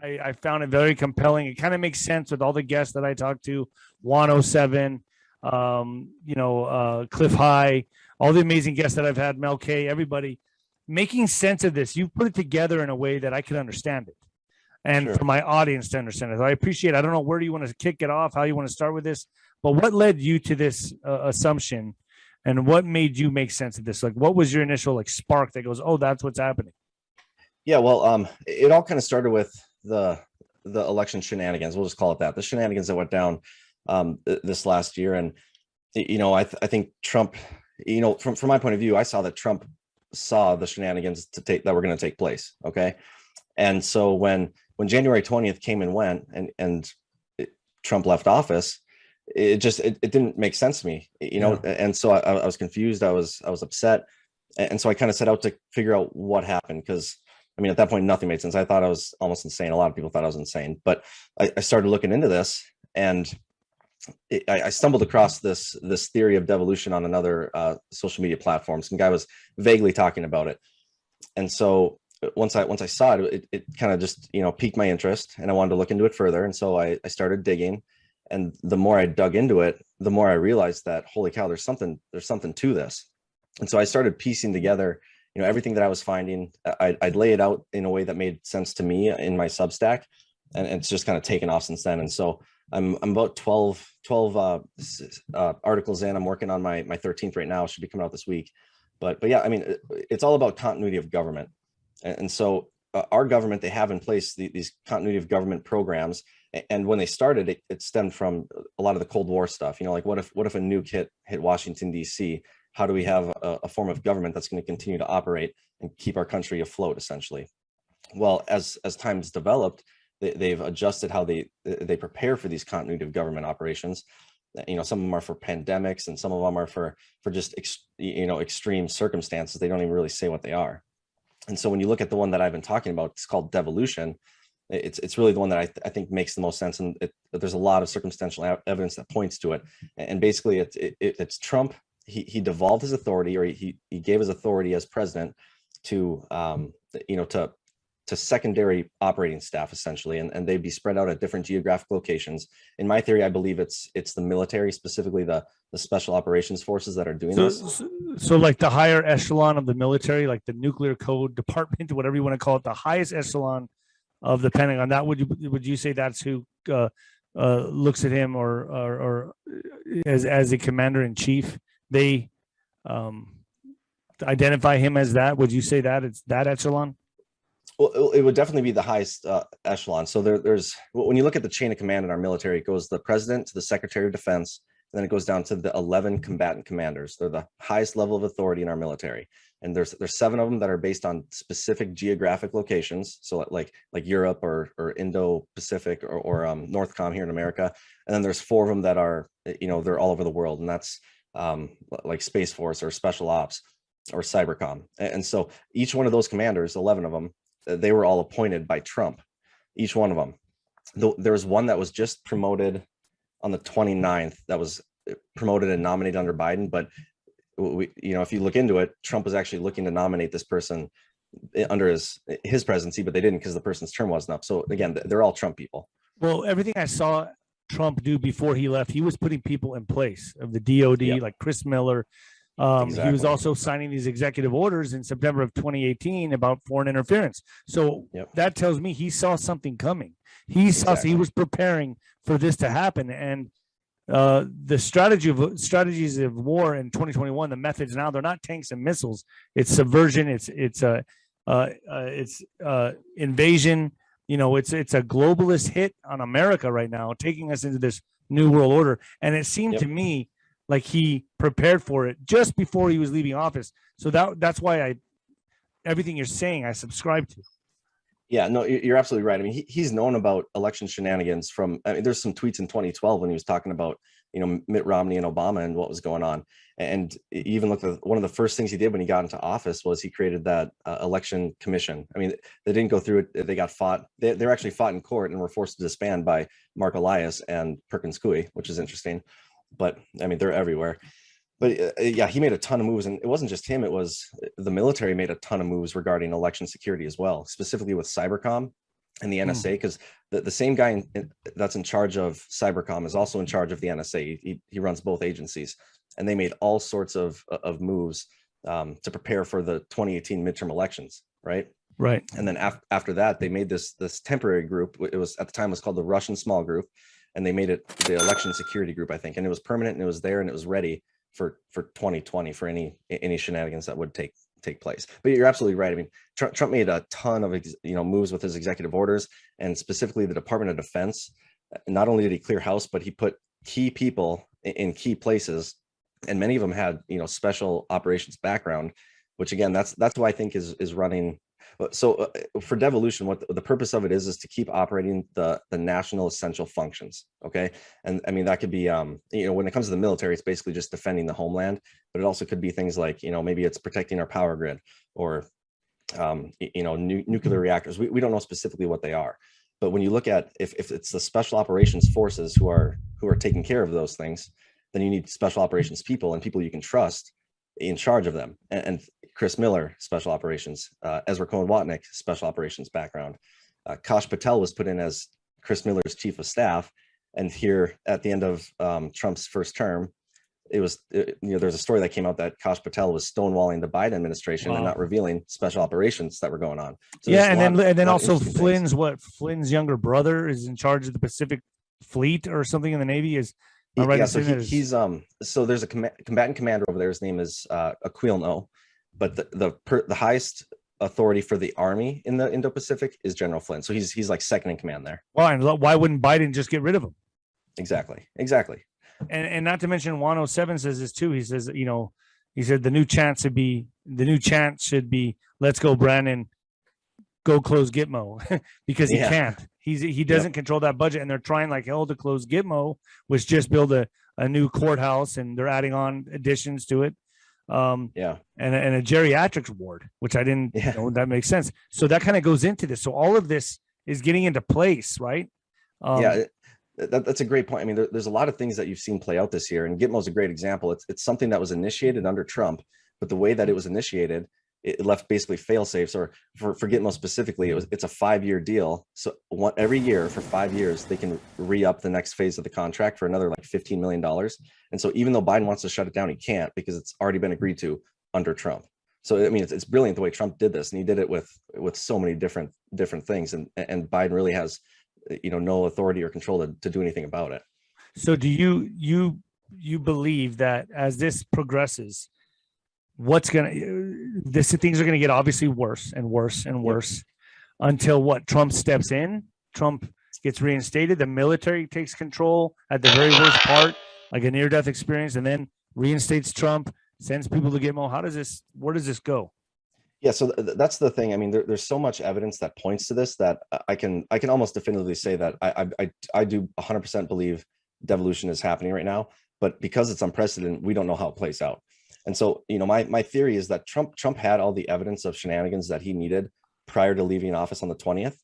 I found it very compelling. It kind of makes sense with all the guests that I talked to, 107, Cliff High, all the amazing guests that I've had, Mel K, everybody making sense of this. You've put it together in a way that I can understand it, and Sure. for my audience to understand it. So I appreciate it. I don't know where do you want to kick it off, how you want to start with this, but what led you to this assumption, and what made you make sense of this? Like, what was your initial spark that goes, oh, that's what's happening? Yeah, well, it all kind of started with the election shenanigans. We'll just call it that. The shenanigans that went down this last year. And I think Trump, from my point of view, I saw that Trump saw the shenanigans that were going to take place. Okay. And so when January 20th came and went, and Trump left office, it didn't make sense to me, and so I was confused. I was upset. And so I kind of set out to figure out what happened, because at that point, nothing made sense. I thought I was almost insane. A lot of people thought I was insane, but I started looking into this, and I stumbled across this theory of devolution on another social media platform. Some guy was vaguely talking about it. And so once I saw it, it kind of just, piqued my interest, and I wanted to look into it further. And so I started digging, and the more I dug into it, the more I realized that, holy cow, there's something to this. And so I started piecing together, everything that I was finding. I'd lay it out in a way that made sense to me in my Substack, and it's just kind of taken off since then. And so I'm about 12 articles in. I'm working on my 13th right now. It should be coming out this week. But yeah, it's all about continuity of government. And so our government, they have in place these continuity of government programs. And when they started, it stemmed from a lot of the Cold War stuff. Like what if a nuke hit Washington, D.C.? How do we have a form of government that's going to continue to operate and keep our country afloat, essentially? Well, as time's developed, they've adjusted how they prepare for these continuity of government operations. Some of them are for pandemics, and some of them are for just extreme circumstances. They don't even really say what they are. And so when you look at the one that I've been talking about, it's called devolution. It's really the one that I think makes the most sense, and there's a lot of circumstantial evidence that points to it. And basically, it's Trump. He devolved his authority, or he gave his authority as president to secondary operating staff, essentially, and they'd be spread out at different geographic locations. In my theory, I believe it's the military, specifically the special operations forces, that are doing this. So like the higher echelon of the military, like the nuclear code department, whatever you want to call it, the highest echelon of the Pentagon. That would you say that's who looks at him or as a commander in chief? They identify him as that. Would you say that it's that echelon? Well, it would definitely be the highest echelon. So there's, when you look at the chain of command in our military, it goes the president to the secretary of defense, and then it goes down to the 11 combatant commanders. They're the highest level of authority in our military. And there's 7 of them that are based on specific geographic locations. So like Europe or Indo-Pacific or NORTHCOM here in America. And then there's 4 of them that are, they're all over the world. And that's like Space Force or Special Ops or Cybercom. And so each one of those commanders, 11 of them, they were all appointed by Trump, each one of them. There was one that was just promoted on the 29th, that was promoted and nominated under Biden. But if you look into it, Trump was actually looking to nominate this person under his presidency, but they didn't, because the person's term wasn't up. So again, they're all Trump people. Well, everything I saw Trump do before he left, he was putting people in place of the DOD, yep, like Chris Miller. Exactly. He was also signing these executive orders in September of 2018 about foreign interference. So yep, that tells me he saw something coming. He was preparing for this to happen. And the strategies of war in 2021, the methods now, they're not tanks and missiles. It's subversion. It's invasion. It's a globalist hit on America right now, taking us into this new world order. And it seemed to me like he prepared for it just before he was leaving office. So that's why everything you're saying, I subscribe to. Yeah, no, you're absolutely right. He's known about election shenanigans from, there's some tweets in 2012 when he was talking about, Mitt Romney and Obama and what was going on. And even look at one of the first things he did when he got into office was he created that election commission. They didn't go through it. They got fought. They were actually fought in court and were forced to disband by Mark Elias and Perkins Coie, which is interesting. But they're everywhere. But yeah, he made a ton of moves, and it wasn't just him. It was the military made a ton of moves regarding election security as well, specifically with Cybercom. and the NSA, because the same guy that's in charge of Cybercom is also in charge of the NSA. He runs both agencies, and they made all sorts of moves to prepare for the 2018 midterm elections, right? Right. And then after that, they made this temporary group. It was, at the time, it was called the Russian Small Group, and they made it the Election Security Group, I think, and it was permanent, and it was there, and it was ready for 2020 for any shenanigans that would take place. But you're absolutely right. I mean, Trump made a ton of moves with his executive orders, and specifically the Department of Defense. Not only did he clear house, but he put key people in key places, and many of them had special operations background, which again, that's why I think is running. So for devolution, what the purpose of it is to keep operating the national essential functions. Okay. And I mean, that could be, when it comes to the military, it's basically just defending the homeland, but it also could be things like, maybe it's protecting our power grid, or, nuclear reactors. We don't know specifically what they are, but when you look at, if it's the special operations forces who are taking care of those things, then you need special operations people and people you can trust in charge of them. And Chris Miller, special operations, 𝐆𝐂𝐑 special operations background. 𝐑𝐞𝐬𝐭𝐨𝐫𝐞 Patel was put in as Chris Miller's chief of staff. And here at the end of Trump's first term, there's a story that came out that 𝐑𝐞𝐬𝐭𝐨𝐫𝐞 Patel was stonewalling the Biden administration and not revealing special operations that were going on. So yeah, and then also Flynn's younger brother is in charge of the Pacific Fleet or something in the Navy. So there's a combatant commander over there. His name is Aquilino, but the highest authority for the Army in the Indo-Pacific is General Flynn. So he's like second in command there. Why? And why wouldn't Biden just get rid of him? Exactly. And not to mention 107 says this too. He says, he said the new chant should be let's go Brandon, go close Gitmo, because he can't. He doesn't control that budget, and they're trying like hell to close Gitmo, which just build a new courthouse, and they're adding on additions to it. And a geriatrics ward, which I didn't know. That makes sense. So that kind of goes into this. So all of this is getting into place, right? That's a great point. I mean, there's a lot of things that you've seen play out this year, and Gitmo is a great example. It's something that was initiated under Trump, but the way that it was initiated, it left basically fail safes. Or for Gitmo specifically, it's a 5-year deal. So every year for 5 years, they can re-up the next phase of the contract for another like $15 million. And so even though Biden wants to shut it down, he can't, because it's already been agreed to under Trump. So I mean, it's brilliant the way Trump did this, and he did it with so many different things, and Biden really has no authority or control to do anything about it. So do you believe that as this progresses, things are gonna get obviously worse and worse and worse until Trump steps in, Trump gets reinstated, the military takes control at the very worst part, like a near-death experience, and then reinstates Trump, sends people to Gitmo? Where does this go? Yeah, so that's the thing. I mean, there's so much evidence that points to this that I can almost definitively say that I do 100% believe devolution is happening right now, but because it's unprecedented, we don't know how it plays out. And so, my theory is that Trump had all the evidence of shenanigans that he needed prior to leaving office on the 20th.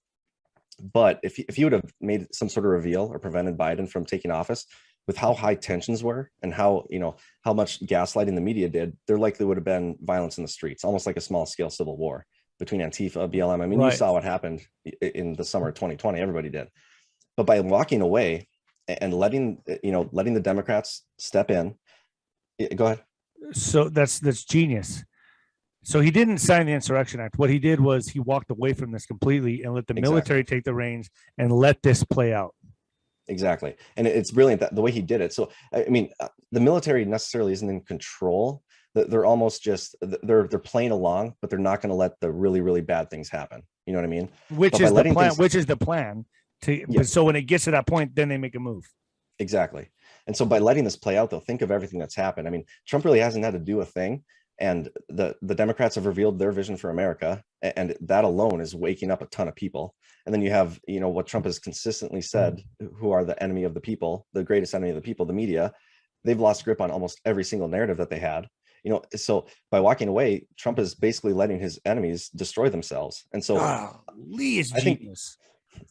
But if he would have made some sort of reveal or prevented Biden from taking office, with how high tensions were and how much gaslighting the media did, there likely would have been violence in the streets, almost like a small scale civil war between Antifa, BLM. I mean, You saw what happened in the summer of 2020. Everybody did. But by walking away and letting the Democrats step in, go ahead. So that's genius. So he didn't sign the Insurrection Act. What he did was he walked away from this completely and let the military take the reins and let this play out. Exactly. And it's brilliant that the way he did it. So, I mean, the military necessarily isn't in control. They're almost just, they're playing along, but they're not going to let the really, really bad things happen. You know what I mean? Which is the plan. So when it gets to that point, then they make a move. Exactly. And so by letting this play out, they'll think of everything that's happened. I mean, Trump really hasn't had to do a thing. And the Democrats have revealed their vision for America, and that alone is waking up a ton of people. And then you have, what Trump has consistently said, who are the enemy of the people, the greatest enemy of the people, the media. They've lost grip on almost every single narrative that they had. So by walking away, Trump is basically letting his enemies destroy themselves. And so Lee is genius.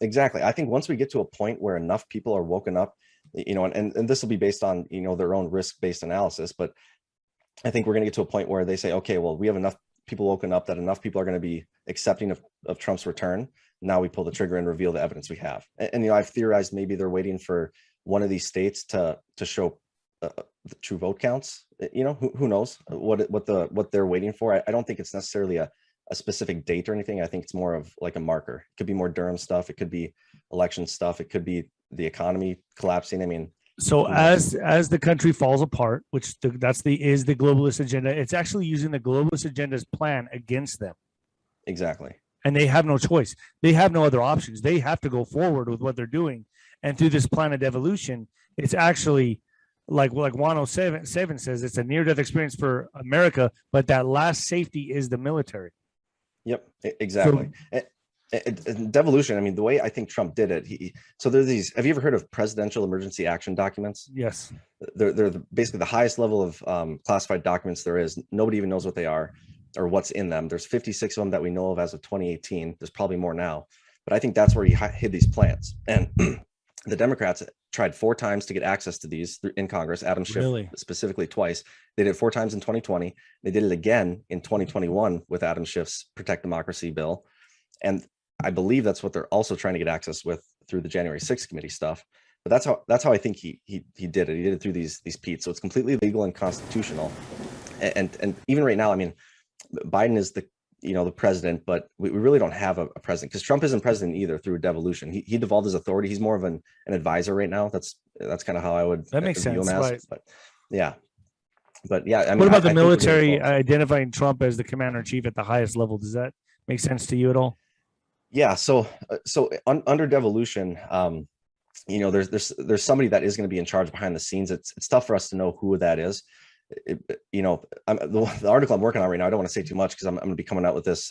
Exactly. I think once we get to a point where enough people are woken up, and this will be based on, their own risk-based analysis, but I think we're going to get to a point where they say, okay, well, we have enough people woken up that enough people are going to be accepting of Trump's return now we pull the trigger and reveal the evidence we have. And you know, I've theorized maybe they're waiting for one of these states to show the true vote counts. You know, who knows what they're waiting for. I don't think it's necessarily a specific date or anything. I think it's more of like a marker. It could be more Durham stuff. It could be election stuff. It could be the economy collapsing. I mean, so as the country falls apart, which is the globalist agenda, it's actually using the globalist agenda's plan against them. Exactly. And they have no choice. They have no other options. They have to go forward with what they're doing. And through this plan of devolution, it's actually like 𝐸𝐶 says, it's a near-death experience for America, but that last safety is the military. Yep, exactly. Devolution, I mean, the way I think Trump did it, so there's these, have you ever heard of presidential emergency action documents? Yes. They're basically the highest level of classified documents there is. Nobody even knows what they are or what's in them. There's 56 of them that we know of as of 2018. There's probably more now, but I think that's where he hid these plans. And the Democrats tried 4 times to get access to these in Congress. Adam Schiff specifically twice. They did it 4 times in 2020. They did it again in 2021 with Adam Schiff's Protect Democracy bill. And I believe that's what they're also trying to get access with through the January 6th committee stuff. But that's how I think he did it. He did it through these Petes. So it's completely legal and constitutional. And even right now, I mean, Biden is the president, but we really don't have a president, because Trump isn't president either through devolution. He devolved his authority. He's more of an advisor right now. That's kind of how I would that makes sense, right? But yeah. I mean, what about the military identifying Trump as the commander in chief at the highest level? Does that make sense to you at all? Yeah. So under devolution, there's somebody that is going to be in charge behind the scenes. It's tough for us to know who that is. The article I'm working on right now, I don't want to say too much because I'm going to be coming out with this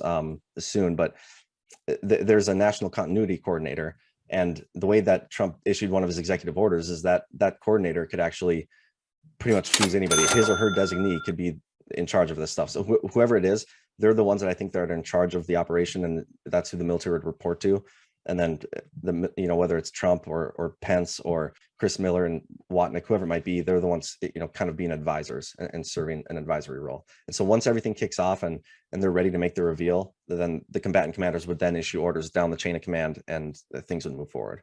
soon, but there's a national continuity coordinator. And the way that Trump issued one of his executive orders is that coordinator could actually pretty much choose anybody. His or her designee could be in charge of this stuff. So whoever it is, they're the ones that I think that are in charge of the operation, and that's who the military would report to. And then whether it's Trump or Pence or Chris Miller and Watnick, whoever it might be, they're the ones, kind of being advisors and serving an advisory role. And so once everything kicks off and they're ready to make the reveal, then the combatant commanders would then issue orders down the chain of command, and things would move forward.